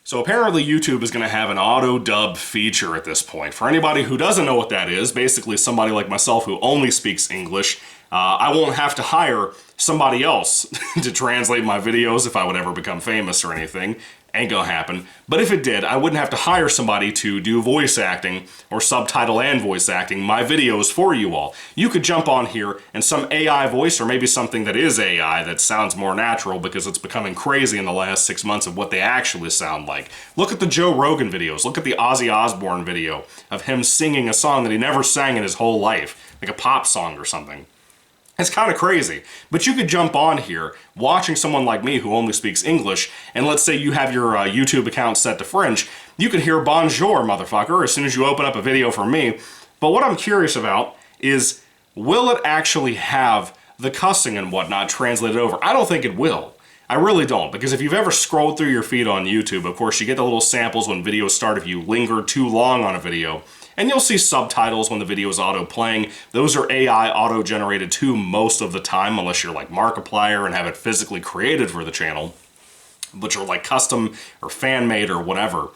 So apparently YouTube is going to have an auto-dub feature at this point. For anybody who doesn't know what that is, basically somebody like myself who only speaks English, I won't have to hire somebody else to translate my videos if I would ever become famous or anything. Ain't gonna happen. But if it did, I wouldn't have to hire somebody to do voice acting or subtitle and voice acting my videos for you all. You could jump on here and some AI voice, or maybe something that is AI that sounds more natural because it's becoming crazy in the last 6 months of what they actually sound like. Look at the Joe Rogan videos. Look at the Ozzy Osbourne video of him singing a song that he never sang in his whole life, like a pop song or something. It's kind of crazy, but you could jump on here watching someone like me who only speaks English, and let's say you have your YouTube account set to French, you could hear bonjour, motherfucker, as soon as you open up a video from me. But what I'm curious about is, will it actually have the cussing and whatnot translated over? I don't think it will. I really don't, because if you've ever scrolled through your feed on YouTube, of course, you get the little samples when videos start if you linger too long on a video. And you'll see subtitles when the video is auto-playing. Those are AI auto-generated too most of the time, unless you're like Markiplier and have it physically created for the channel, but you're like custom or fan-made or whatever.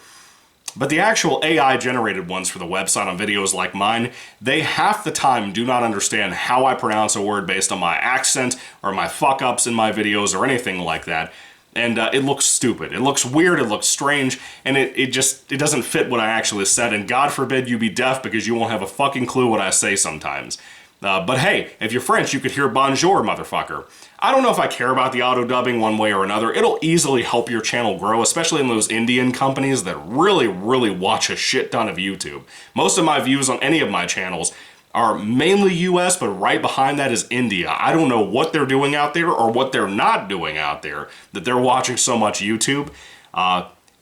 But the actual AI-generated ones for the website on videos like mine, they half the time do not understand how I pronounce a word based on my accent or my fuck-ups in my videos or anything like that. And it looks stupid. It looks weird, it looks strange, and it doesn't fit what I actually said, and God forbid you be deaf because you won't have a fucking clue what I say sometimes. But hey, if you're French, you could hear bonjour, motherfucker. I don't know if I care about the auto-dubbing one way or another. It'll easily help your channel grow, especially in those Indian companies that really, really watch a shit ton of YouTube. Most of my views on any of my channels are mainly US, but right behind that is India. I don't know what they're doing out there or what they're not doing out there that they're watching so much YouTube.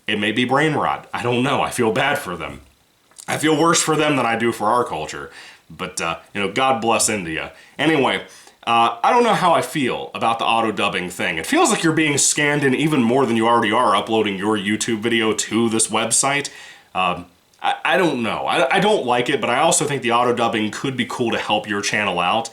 It may be brain rot. I don't know. I feel bad for them. I feel worse for them than I do for our culture. But, you know, God bless India. Anyway, I don't know how I feel about the auto-dubbing thing. It feels like you're being scanned in even more than you already are uploading your YouTube video to this website. I don't know. I don't like it, but I also think the auto-dubbing could be cool to help your channel out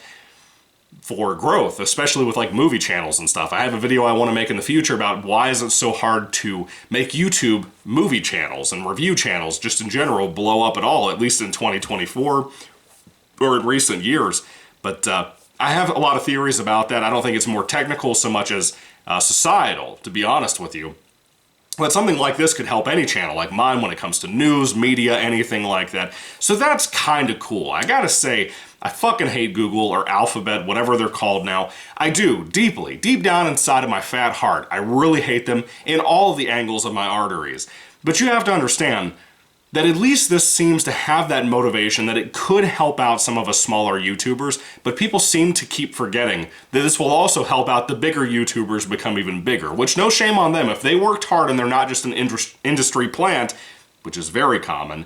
for growth, especially with like movie channels and stuff. I have a video I want to make in the future about why is it so hard to make YouTube movie channels and review channels just in general blow up at all, at least in 2024 or in recent years. But I have a lot of theories about that. I don't think it's more technical so much as societal, to be honest with you. But something like this could help any channel like mine when it comes to news, media, anything like that. So that's kind of cool. I gotta say, I fucking hate Google or Alphabet, whatever they're called now. I do, deeply, deep down inside of my fat heart. I really hate them in all of the angles of my arteries. But you have to understand that at least this seems to have that motivation that it could help out some of us smaller YouTubers, but people seem to keep forgetting that this will also help out the bigger YouTubers become even bigger, which no shame on them. If they worked hard and they're not just an industry plant, which is very common,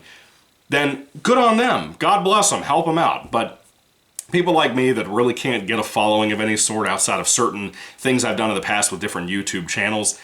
then good on them. God bless them, help them out. But people like me that really can't get a following of any sort outside of certain things I've done in the past with different YouTube channels,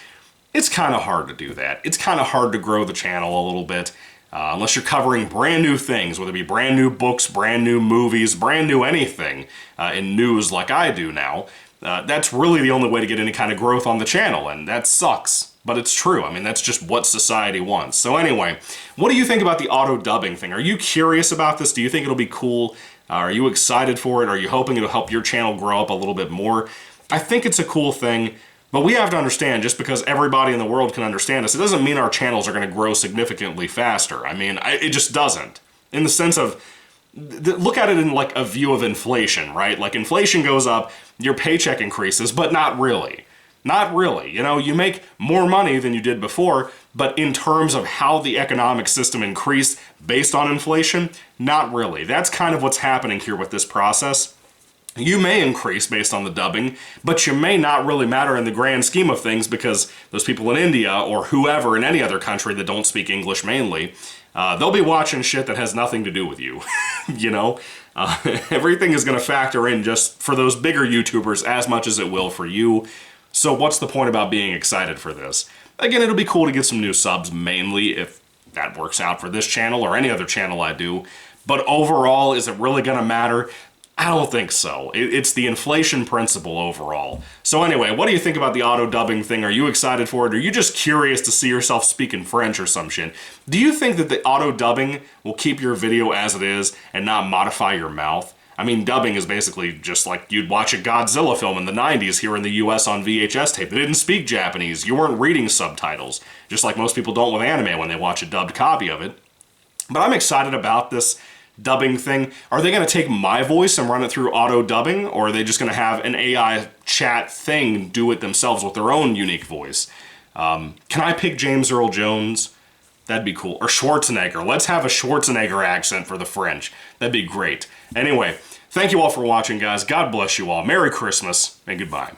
it's kind of hard to do that. It's kind of hard to grow the channel a little bit. Unless you're covering brand new things, whether it be brand new books, brand new movies, brand new anything in news like I do now, that's really the only way to get any kind of growth on the channel, and that sucks. But it's true. I mean, that's just what society wants. So anyway, what do you think about the auto-dubbing thing? Are you curious about this? Do you think it'll be cool? Are you excited for it? Are you hoping it'll help your channel grow up a little bit more? I think it's a cool thing. But we have to understand, just because everybody in the world can understand us, it doesn't mean our channels are going to grow significantly faster. I mean, it just doesn't. In the sense of, look at it in like a view of inflation, right? Like inflation goes up, your paycheck increases, but not really. Not really. You know, you make more money than you did before, but in terms of how the economic system increased based on inflation, not really. That's kind of what's happening here with this process. You may increase based on the dubbing, but you may not really matter in the grand scheme of things because those people in India or whoever in any other country that don't speak English mainly, they'll be watching shit that has nothing to do with you. You know, everything is going to factor in just for those bigger YouTubers as much as it will for you. So what's the point about being excited for this? Again, it'll be cool to get some new subs mainly if that works out for this channel or any other channel I do. But overall, is it really going to matter? I don't think so. It's the inflation principle overall. So anyway, what do you think about the auto-dubbing thing? Are you excited for it? Are you just curious to see yourself speaking French or some shit? Do you think that the auto-dubbing will keep your video as it is and not modify your mouth? I mean, dubbing is basically just like you'd watch a Godzilla film in the 90s here in the US on VHS tape. They didn't speak Japanese. You weren't reading subtitles, just like most people don't with anime when they watch a dubbed copy of it. But I'm excited about this dubbing thing. Are they going to take my voice and run it through auto dubbing, or are they just going to have an AI chat thing do it themselves with their own unique voice? Can I pick James Earl Jones? That'd be cool. Or Schwarzenegger. Let's have a Schwarzenegger accent for the French. That'd be great. Anyway, thank you all for watching, guys. God bless you all. Merry Christmas and goodbye.